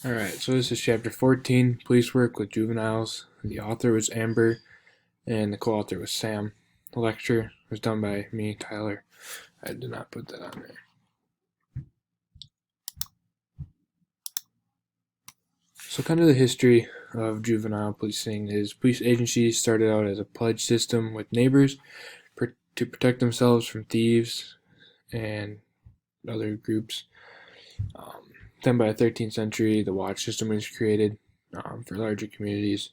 Alright, so this is chapter 14, Police Work with Juveniles. The author was Amber, and the co-author was Sam. The lecture was done by me, Tyler. I did not put that on there. So kind of the history of juvenile policing is police agencies started out as a pledge system with neighbors to protect themselves from thieves and other groups. Then by the 13th century, the watch system was created for larger communities.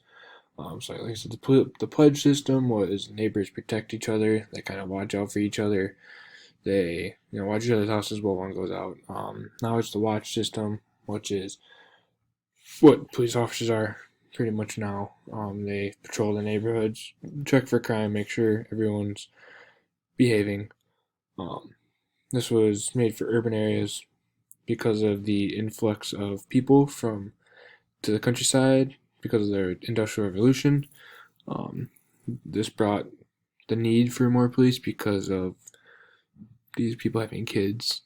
So like I said, the pledge system was neighbors protect each other. They kind of watch out for each other. They watch each other's houses while one goes out. Now it's the watch system, which is what police officers are pretty much now. They patrol the neighborhoods, check for crime, make sure everyone's behaving. Um, this was made for urban areas because of the influx of people from to the countryside because of their industrial revolution. Um, this brought the need for more police because of these people having kids.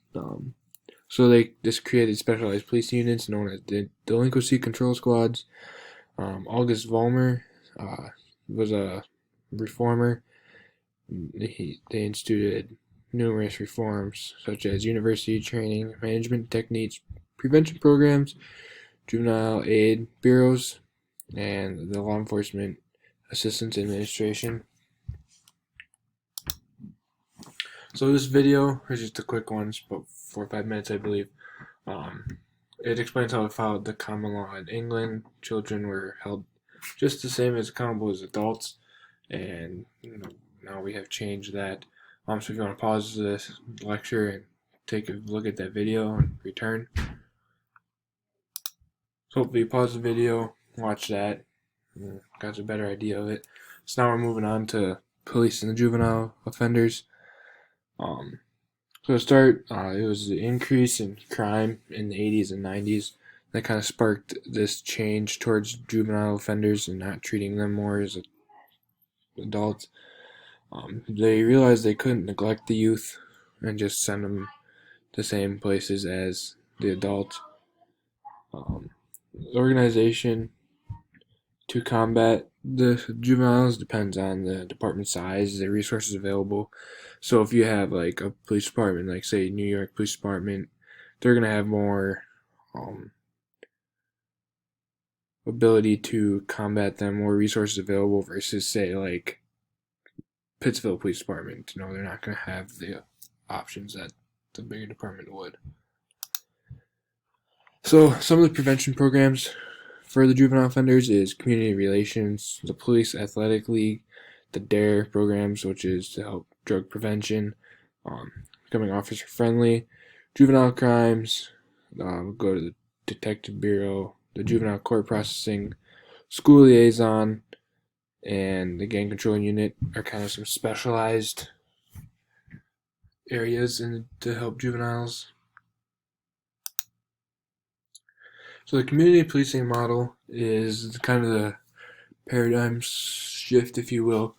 So they just created specialized police units known as the delinquency control squads. August Vollmer was a reformer. They instituted numerous reforms such as university training, management techniques, prevention programs, juvenile aid bureaus, and the Law Enforcement Assistance Administration. So this video is just a quick one, it's about 4 or 5 minutes, I believe. It explains how it followed the common law in England. Children were held just the same as accountable as adults, and now we have changed that. So if you want to pause this lecture and take a look at that video and return. So hopefully you pause the video, watch that, and got a better idea of it. So now we're moving on to police and the juvenile offenders. So to start, it was the increase in crime in the 80s and 90s that kind of sparked this change towards juvenile offenders and not treating them more as adults. They realized they couldn't neglect the youth and just send them to the same places as the adults. The organization to combat the juveniles depends on the department size, the resources available. So if you have like a police department, like say New York Police Department, they're gonna have more ability to combat them, more resources available versus say like Pittsville Police Department. They're not gonna have the options that the bigger department would. So some of the prevention programs for the juvenile offenders is community relations, the police athletic league, the DARE programs, which is to help drug prevention, becoming officer friendly, juvenile crimes, go to the detective bureau, the juvenile court processing, school liaison, and the gang control unit are kind of some specialized areas to help juveniles. So the community policing model is kind of the paradigm shift, if you will,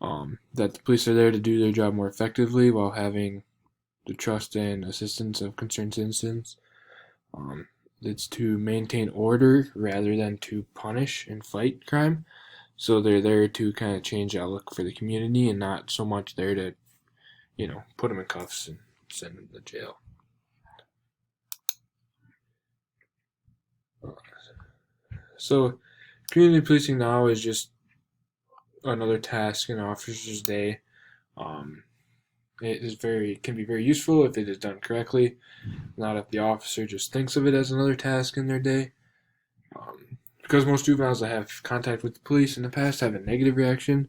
that the police are there to do their job more effectively while having the trust and assistance of concerned citizens. It's to maintain order rather than to punish and fight crime. So they're there to kind of change the outlook for the community and not so much there to, put them in cuffs and send them to jail. So community policing now is just another task in an officer's day. It can be very useful if it is done correctly, not if the officer just thinks of it as another task in their day. Because most juveniles that have contact with the police in the past have a negative reaction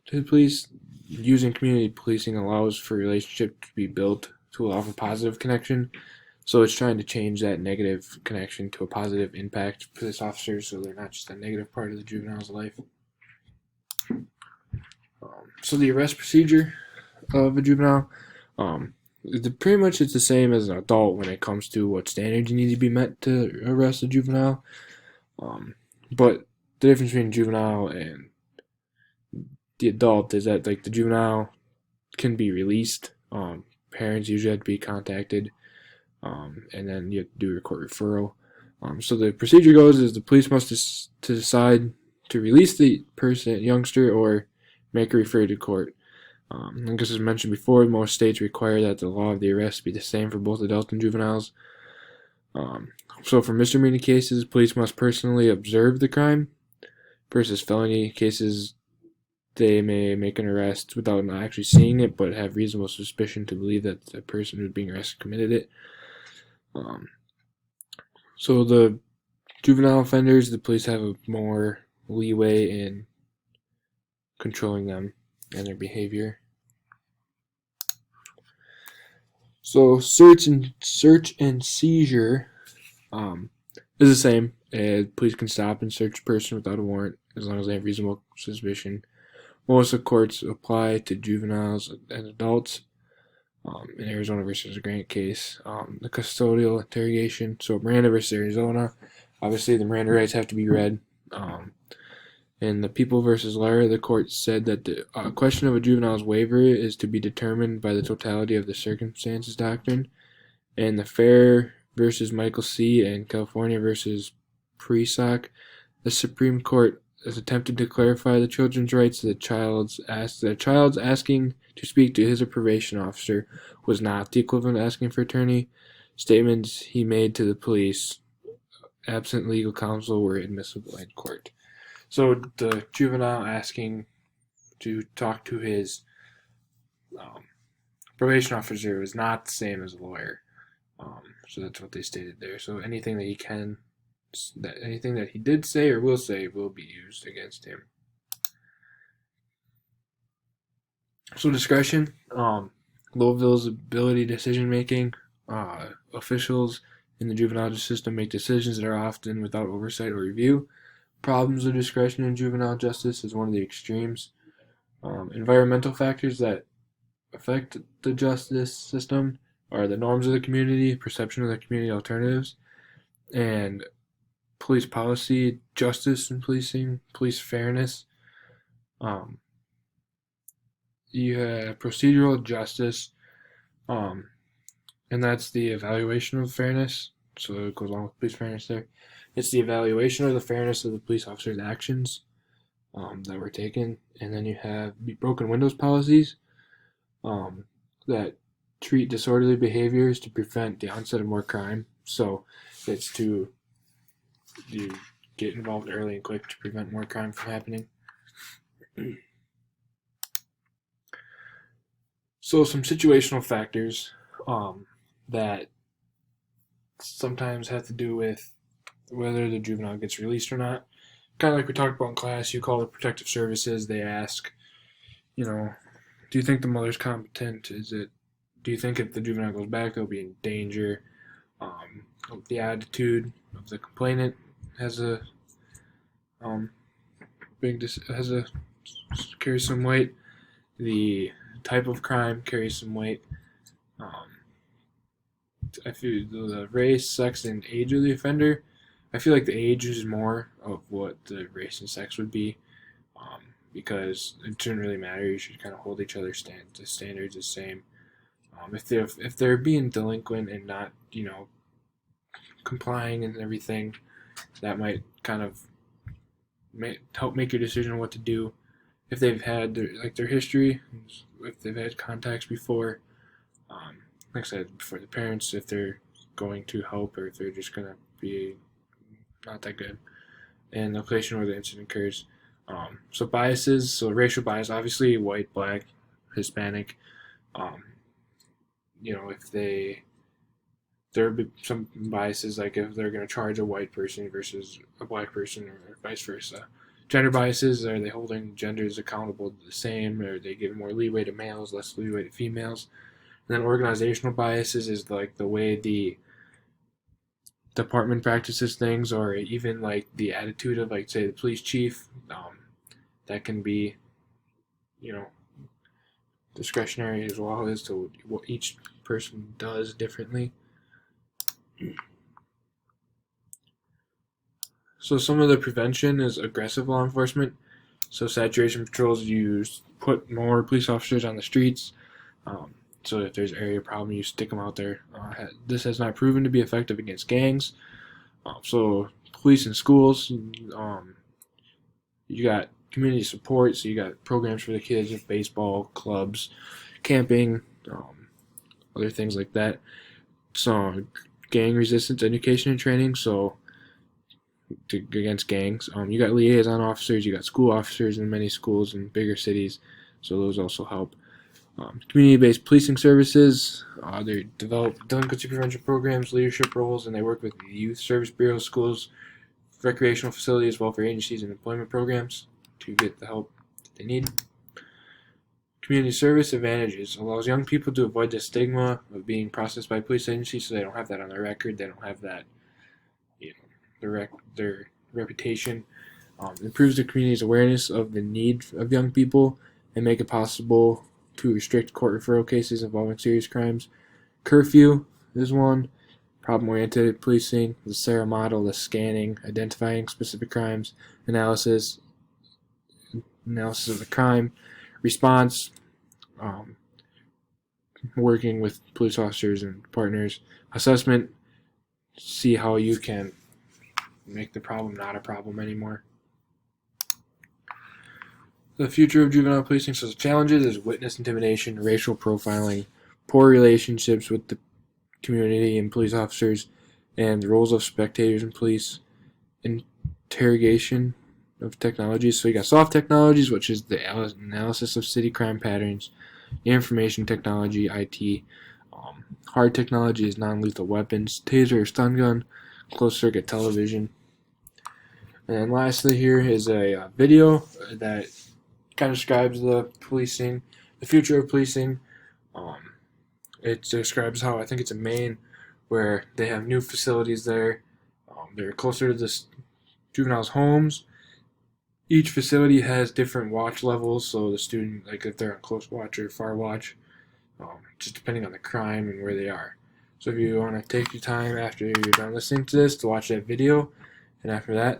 to the police, using community policing allows for a relationship to be built to allow for positive connection. So it's trying to change that negative connection to a positive impact for police officers, so they're not just a negative part of the juvenile's life. So the arrest procedure of a juvenile, pretty much it's the same as an adult when it comes to what standards you need to be met to arrest a juvenile. But the difference between juvenile and the adult is that like the juvenile can be released. Parents usually have to be contacted, and then you have to do a court referral. So the procedure goes is the police must to decide to release the youngster, or make a refer to court. I guess as mentioned before, most states require that the law of the arrest be the same for both adults and juveniles. So for misdemeanor cases, police must personally observe the crime, versus felony cases, they may make an arrest without not actually seeing it, but have reasonable suspicion to believe that the person who's being arrested committed it. So the juvenile offenders, the police have a more leeway in controlling them and their behavior. So search and seizure is the same. Police can stop and search a person without a warrant as long as they have reasonable suspicion. Most of the courts apply to juveniles and adults. In Arizona versus Grant case, the custodial interrogation. So Miranda versus Arizona, obviously the Miranda rights have to be read. In the People versus Lara, the court said that the question of a juvenile's waiver is to be determined by the totality of the circumstances doctrine. And the Fair versus Michael C. and California versus Presock, the Supreme Court has attempted to clarify the children's rights. The child's asking to speak to his probation officer was not the equivalent of asking for attorney. Statements he made to the police, absent legal counsel, were admissible in court. So the juvenile asking to talk to his probation officer is not the same as a lawyer. So that's what they stated there. So anything that he did say or will say will be used against him. So discretion, low visibility decision making. Officials in the juvenile justice system make decisions that are often without oversight or review. Problems of discretion in juvenile justice is one of the extremes. Environmental factors that affect the justice system are the norms of the community, perception of the community alternatives, and police policy, justice in policing, police fairness. You have procedural justice, and that's the evaluation of fairness. So it goes along with police fairness there. It's the evaluation of the fairness of the police officer's actions that were taken. And then you have broken windows policies that treat disorderly behaviors to prevent the onset of more crime. So it's to get involved early and quick to prevent more crime from happening. So some situational factors that sometimes have to do with whether the juvenile gets released or not. Kind of like we talked about in class, you call the protective services, they ask, do you think the mother's competent? Do you think if the juvenile goes back, they'll be in danger? The attitude of the complainant has carries some weight. The type of crime carries some weight. I feel the race, sex, and age of the offender. I feel like the age is more of what the race and sex would be, because it shouldn't really matter. You should kind of hold each other's standards the same. If they're being delinquent and not complying and everything, that might kind of help make your decision on what to do. If they've had their history, if they've had contacts before, like I said before, the parents, if they're going to help or if they're just going to be not that good, and the location where the incident occurs. So biases, so racial bias, obviously white, black, Hispanic. If there would be some biases, like if they're going to charge a white person versus a black person or vice versa. Gender biases, are they holding genders accountable the same, or are they giving more leeway to males, less leeway to females? And then organizational biases is like the way the department practices things, or even like the attitude of, like, say, the police chief. That can be, discretionary as well as to what each person does differently. So some of the prevention is aggressive law enforcement. So saturation patrols, put more police officers on the streets. So if there's an area problem, you stick them out there. This has not proven to be effective against gangs. So police in schools, you got community support, so you got programs for the kids with baseball clubs, camping, other things like that. So gang resistance education and training, so against gangs. You got liaison officers, you got school officers in many schools in bigger cities, so those also help. Community-based policing services, they develop delinquency prevention programs, leadership roles, and they work with youth service bureaus, schools, recreational facilities, welfare agencies, and employment programs to get the help that they need. Community service advantages allows young people to avoid the stigma of being processed by police agencies, so they don't have that on their record. They don't have that, their reputation. Improves the community's awareness of the need of young people and make it possible to restrict court referral cases involving serious crimes. Curfew is one. Problem-oriented policing, the SARA model, the scanning, identifying specific crimes, analysis of the crime, response, working with police officers and partners, assessment, see how you can make the problem not a problem anymore. The future of juvenile policing, so the challenges is witness intimidation, racial profiling, poor relationships with the community and police officers, and the roles of spectators and police, interrogation of technologies. So you got soft technologies, which is the analysis of city crime patterns, information technology, IT. Hard technology is non-lethal weapons, taser or stun gun, closed-circuit television. And then lastly here is a video that kind of describes the future of policing. It describes how I think it's in Maine, where they have new facilities there. They're closer to the juveniles' homes. Each facility has different watch levels, so the student, like if they're on close watch or far watch, just depending on the crime and where they are. So if you want to take your time after you're done listening to this to watch that video, and after that,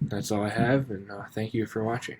that's all I have, and thank you for watching.